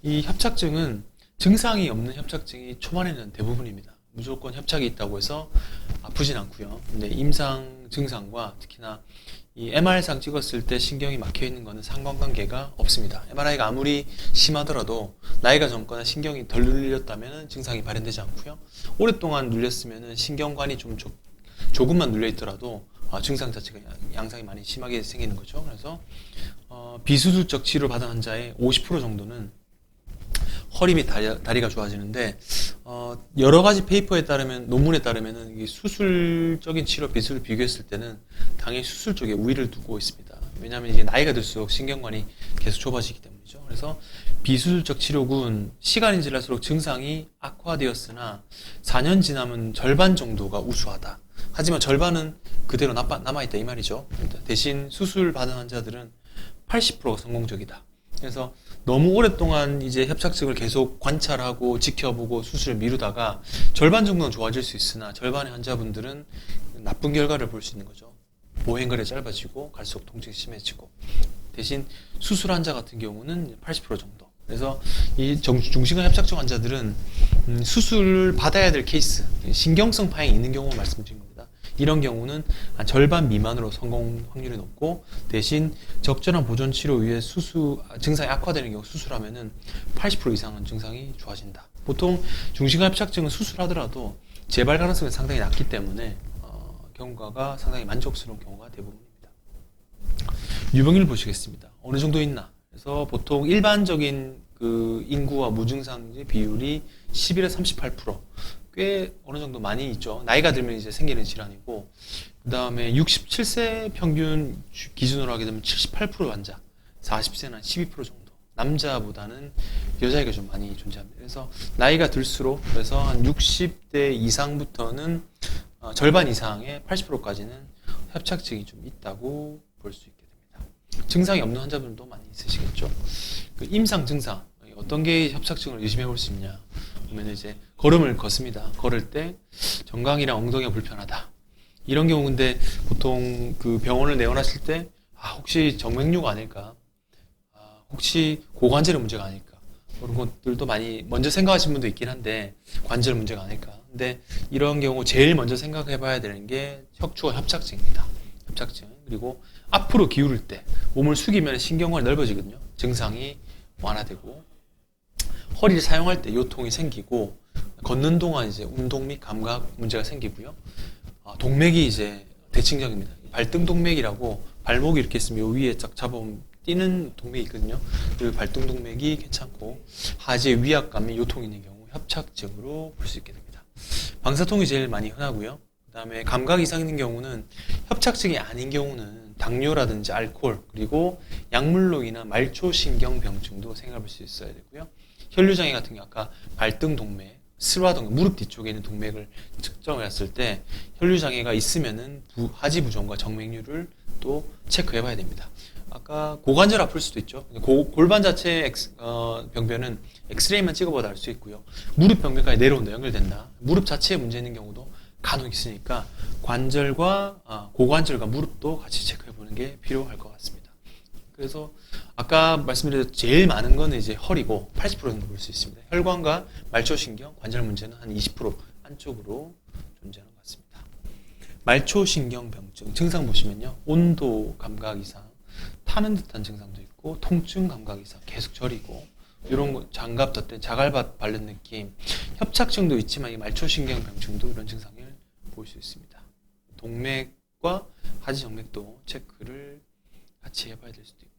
이 협착증은 증상이 없는 협착증이 초반에는 대부분입니다. 무조건 협착이 있다고 해서 아프진 않고요. 근데 임상 증상과 특히나 이 MR상 찍었을 때 신경이 막혀 있는 것은 상관관계가 없습니다. MRI가 아무리 심하더라도 나이가 젊거나 신경이 덜 눌렸다면 증상이 발현되지 않고요. 오랫동안 눌렸으면 신경관이 좀 조금만 눌려 있더라도 증상 자체가 양상이 많이 심하게 생기는 거죠. 그래서 비수술적 치료 받은 환자의 50% 정도는 허리 및 다리가 좋아지는데 여러 가지 페이퍼에 따르면 논문에 따르면은 수술적인 치료 비수를 비교했을 때는 당연히 수술 쪽에 우위를 두고 있습니다. 왜냐하면 이제 나이가 들수록 신경관이 계속 좁아지기 때문이죠. 그래서 비수술적 치료군 시간이 지날수록 증상이 악화되었으나 4년 지나면 절반 정도가 우수하다. 하지만 절반은 그대로 남아있다 이 말이죠. 대신 수술 받은 환자들은 80%가 성공적이다. 그래서 너무 오랫동안 이제 협착증을 계속 관찰하고 지켜보고 수술을 미루다가 절반 정도는 좋아질 수 있으나 절반의 환자분들은 나쁜 결과를 볼 수 있는 거죠. 보행거리 짧아지고 갈수록 통증이 심해지고 대신 수술 환자 같은 경우는 80% 정도. 그래서 이 중심근 협착증 환자들은 수술을 받아야 될 케이스, 신경성 파행이 있는 경우 말씀드린 겁니다. 이런 경우는 한 절반 미만으로 성공 확률이 높고 대신 적절한 보존 치료 위에 증상이 악화되는 경우 수술하면은 80% 이상은 증상이 좋아진다. 보통 중심근 협착증은 수술하더라도 재발 가능성이 상당히 낮기 때문에 경과가 상당히 만족스러운 경우가 대부분입니다. 유병률 보시겠습니다. 어느 정도 있나? 그래서 보통 일반적인 그 인구와 무증상의 비율이 11에서 38%. 꽤 어느 정도 많이 있죠. 나이가 들면 이제 생기는 질환이고, 그 다음에 67세 평균 기준으로 하게 되면 78% 환자, 40세는 한 12% 정도. 남자보다는 여자애가 좀 많이 존재합니다. 그래서 나이가 들수록, 그래서 한 60대 이상부터는 절반 이상의 80%까지는 협착증이 좀 있다고 볼 수 있게 됩니다. 증상이 없는 환자분들도 많이 있으시겠죠. 그 임상 증상, 어떤 게 협착증을 의심해 볼 수 있냐? 보면 이제 걸음을 걷습니다. 걸을 때 정강이랑 엉덩이가 불편하다. 이런 경우인데 보통 그 병원을 내원하실 때 혹시 정맥류가 아닐까? 혹시 고관절의 문제가 아닐까? 그런 것들도 많이 먼저 생각하시는 분도 있긴 한데 관절 문제가 아닐까? 근데 이런 경우 제일 먼저 생각해 봐야 되는 게 척추관 협착증입니다. 협착증. 그리고 앞으로 기울일 때 몸을 숙이면 신경관이 넓어지거든요. 증상이 완화되고 허리를 사용할 때 요통이 생기고 걷는 동안 이제 운동 및 감각 문제가 생기고요. 동맥이 이제 대칭적입니다. 발등 동맥이라고 발목이 이렇게 있으면 요 위에 쫙 잡아보면 뛰는 동맥이 있거든요. 그 발등 동맥이 괜찮고 하지에 위압감 및 요통이 있는 경우 협착증으로 볼 수 있게 됩니다. 방사통이 제일 많이 흔하고요. 그 다음에 감각 이상 있는 경우는 협착증이 아닌 경우는 당뇨라든지 알코올 그리고 약물로 인한 말초신경병증도 생각해 볼 수 있어야 되고요. 혈류장애 같은 경우 아까 발등 동맥, 슬화동맥, 무릎 뒤쪽에 있는 동맥을 측정을 했을 때 혈류장애가 있으면은 하지부종과 정맥류를 또 체크해 봐야 됩니다. 아까 고관절 아플 수도 있죠. 골반 자체 병변은 엑스레이만 찍어봐도 알 수 있고요. 무릎 병변까지 내려온다, 연결된다. 무릎 자체에 문제 있는 경우도 간혹 있으니까 관절과 고관절과 무릎도 같이 체크해 보는 게 필요할 것 같습니다. 그래서 아까 말씀드렸듯이 제일 많은 거는 이제 허리고 80% 정도 볼 수 있습니다. 혈관과 말초신경, 관절 문제는 한 20% 안쪽으로 존재하는 것 같습니다. 말초신경병증 증상 보시면요. 온도 감각 이상, 타는 듯한 증상도 있고 통증 감각 이상, 계속 저리고 이런 거 장갑 덧대 자갈밭 바른 느낌, 협착증도 있지만 이 말초신경병증도 이런 증상을 볼 수 있습니다. 동맥과 하지정맥도 체크를 같이 해봐야 될 수도 있고